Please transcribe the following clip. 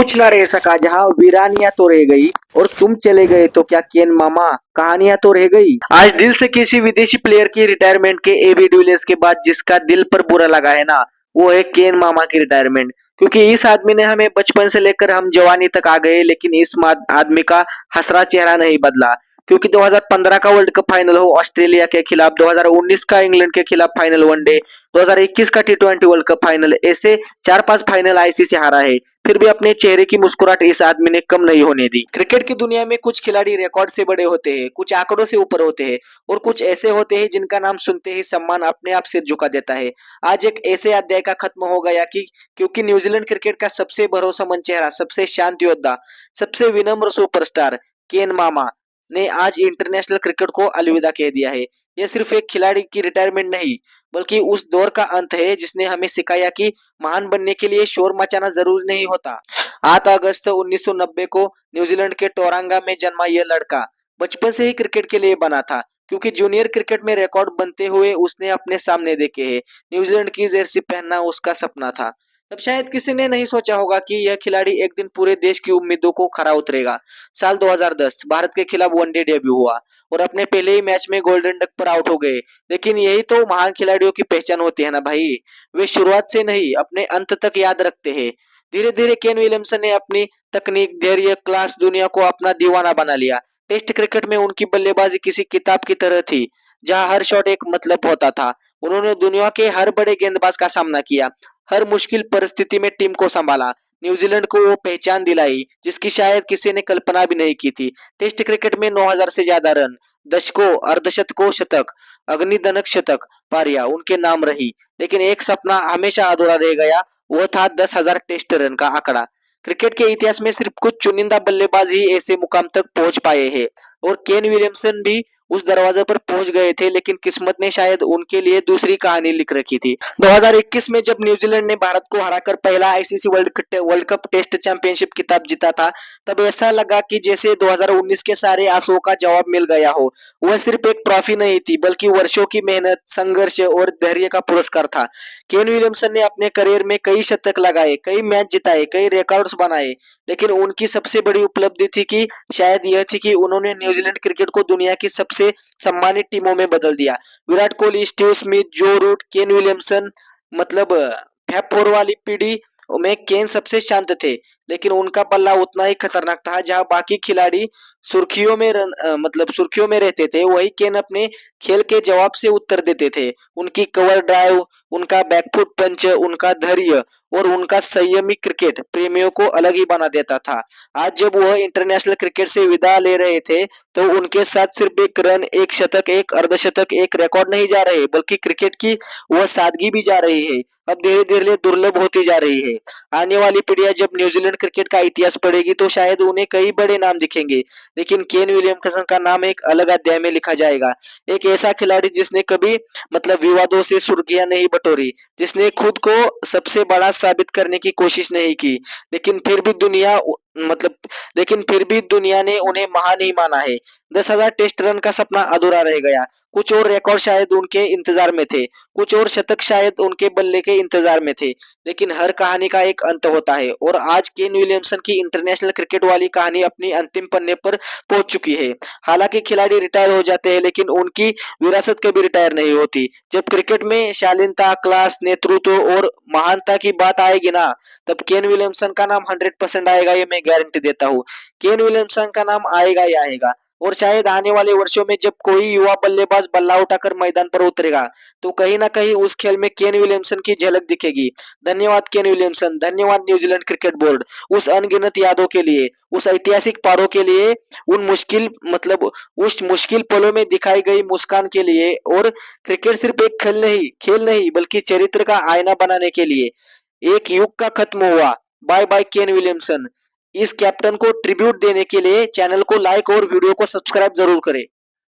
कुछ ना रह सका जहां वीरानियां तो रह गई और तुम चले गए तो क्या केन मामा, कहानियां तो रह गई। आज दिल से किसी विदेशी प्लेयर की रिटायरमेंट के एबी डिविलियर्स के बाद जिसका दिल पर बुरा लगा है ना, वो है केन मामा की रिटायरमेंट। क्योंकि इस आदमी ने हमें बचपन से लेकर हम जवानी तक आ गए, लेकिन इस आदमी का हसरा चेहरा नहीं बदला। क्योंकि 2015 का वर्ल्ड कप फाइनल हो ऑस्ट्रेलिया के खिलाफ, 2019 का इंग्लैंड के खिलाफ फाइनल वनडे, 2021 का टी20 वर्ल्ड कप फाइनल, ऐसे 4-5 फाइनल आईसीसी हारा है। फिर भी अपने चेहरे की मुस्कुराहट इस आदमी ने कम नहीं होने दी। क्रिकेट की दुनिया में कुछ खिलाड़ी रिकॉर्ड से बड़े होते हैं, कुछ आंकड़ों से ऊपर होते हैं और कुछ ऐसे होते हैं जिनका नाम सुनते ही सम्मान अपने आप सिर झुका देता है। आज एक ऐसे अध्याय का खत्म हो गया कि क्योंकि न्यूजीलैंड क्रिकेट का सबसे भरोसेमंद चेहरा, सबसे शांत योद्धा, सबसे विनम्र सुपरस्टार केन मामा ने आज इंटरनेशनल क्रिकेट को अलविदा कह दिया है। यह सिर्फ एक खिलाड़ी की रिटायरमेंट नहीं, बल्कि उस दौर का अंत है जिसने हमें सिखाया कि महान बनने के लिए शोर मचाना जरूरी नहीं होता। 8 अगस्त 1990 को न्यूजीलैंड के टोरांगा में जन्मा यह लड़का बचपन से ही क्रिकेट के लिए बना था, क्योंकि जूनियर क्रिकेट में रिकॉर्ड बनते हुए उसने अपने सामने देखे हैं। न्यूजीलैंड की जर्सी पहनना उसका सपना था। तब शायद किसी ने नहीं सोचा होगा कि यह खिलाड़ी एक दिन पूरे देश की उम्मीदों को खरा उतरेगा। साल 2010 भारत के खिलाफ वनडे डेब्यू हुआ और अपने पहले ही मैच में गोल्डन डक पर आउट हो गए। लेकिन यही तो महान खिलाड़ियों की पहचान होती है ना भाई, वे शुरुआत से नहीं अपने अंत तक याद रखते हैं। धीरे धीरे केन विलियमसन ने अपनी तकनीक, धैर्य, क्लास दुनिया को अपना दीवाना बना लिया। टेस्ट क्रिकेट में उनकी बल्लेबाजी किसी किताब की तरह थी, जहां हर शॉट एक मतलब होता था। उन्होंने दुनिया के हर बड़े गेंदबाज का सामना किया, हर मुश्किल परिस्थिति में टीम को संभाला, न्यूजीलैंड को वो पहचान दिलाई जिसकी शायद किसी ने कल्पना भी नहीं की थी। टेस्ट क्रिकेट में 9,000 से ज्यादा रन, दशकों, अर्धशतकों शतक, अग्निदनक शतक, पारियां उनके नाम रही। लेकिन एक सपना हमेशा अधूरा रह गया, वह था 10,000 टेस्ट रन का आंकड़ा। क्रिकेट के इतिहास में सिर्फ कुछ चुनिंदा बल्लेबाज ही ऐसे मुकाम तक पहुंच पाए हैं और केन विलियमसन भी उस दरवाजे पर पहुंच गए थे, लेकिन किस्मत ने शायद उनके लिए दूसरी कहानी लिख रखी थी। 2021 में जब न्यूजीलैंड ने भारत को हराकर पहला ICC world cup test championship खिताब जीता था, तब ऐसा लगा कि जैसे 2019 के सारे आंसुओं का जवाब मिल गया हो। वह सिर्फ एक ट्रॉफी नहीं थी, बल्कि वर्षों की मेहनत, संघर्ष और धैर्य का पुरस्कार था। केन विलियमसन ने अपने करियर में कई शतक लगाए, कई मैच जिताए, कई रिकॉर्ड्स बनाए, लेकिन उनकी सबसे बड़ी उपलब्धि थी कि शायद यह थी कि उन्होंने न्यूजीलैंड क्रिकेट को दुनिया की सबसे सम्मानित टीमों में बदल दिया। विराट कोहली, स्टीव स्मिथ, जो रूट, केन विलियमसन, मतलब फैब फोर वाली पीढ़ी में केन सबसे शांत थे, लेकिन उनका पल्ला उतना ही खतरनाक था। जहां बाकी खिलाड़ी सुर्खियों में रहते थे, वही केन अपने खेल के जवाब से उत्तर देते थे। उनकी कवर ड्राइव, उनका बैकफुट पंच, उनका धैर्य और उनका संयमी क्रिकेट प्रेमियों को अलग ही बना देता था। आज जब वह इंटरनेशनल क्रिकेट से विदा ले रहे थे, तो उनके साथ सिर्फ एक रन, एक शतक, एक अर्धशतक, एक रिकॉर्ड नहीं जा रहे, बल्कि क्रिकेट की वह सादगी भी जा रही है। अब धीरे धीरे दुर्लभ होती जा रही है। आने वाली पीढ़ियां जब न्यूजीलैंड क्रिकेट का इतिहास पढ़ेगी तो शायद उन्हें कई बड़े नाम दिखेंगे, लेकिन केन विलियमसन का नाम एक अलग अध्याय में लिखा जाएगा। एक ऐसा खिलाड़ी जिसने कभी विवादों से सुर्खियां नहीं बटोरी, जिसने खुद को सबसे बड़ा साबित करने की कोशिश नहीं की, लेकिन फिर भी दुनिया मतलब लेकिन फिर भी दुनिया ने उन्हें महान ही माना है। 10,000 टेस्ट रन का सपना अधूरा रह गया। कुछ और रिकॉर्ड शायद उनके इंतजार में थे, कुछ और शतक शायद उनके बल्ले के इंतजार में थे, लेकिन हर कहानी का एक अंत होता है और आज केन विलियमसन की इंटरनेशनल क्रिकेट वाली कहानी अपनी अंतिम पन्ने पर पहुंच चुकी है। हालांकि खिलाड़ी रिटायर हो जाते हैं, लेकिन उनकी विरासत कभी रिटायर नहीं होती। जब क्रिकेट में शालीनता, क्लास, नेतृत्व और महानता की बात आएगी ना, तब केन विलियमसन का नाम 100% आएगा, ये मैं गारंटी देता हूँ। केन विलियमसन का नाम आएगा ही आएगा। और शायद आने वाले वर्षों में जब कोई युवा बल्लेबाज बल्ला उठाकर मैदान पर उतरेगा, तो कहीं ना कहीं उस खेल में केन विलियमसन की झलक दिखेगी। धन्यवाद केन विलियमसन, धन्यवाद न्यूजीलैंड क्रिकेट बोर्ड, उस अनगिनत यादों के लिए, उस ऐतिहासिक पारों के लिए, उस मुश्किल पलों में दिखाई गई मुस्कान के लिए, और क्रिकेट सिर्फ एक खेल नहीं बल्कि चरित्र का आईना बनाने के लिए। एक युग का खत्म हुआ। Bye bye Kane Williamson. इस कैप्टन को ट्रिब्यूट देने के लिए चैनल को लाइक और वीडियो को सब्सक्राइब जरूर करें।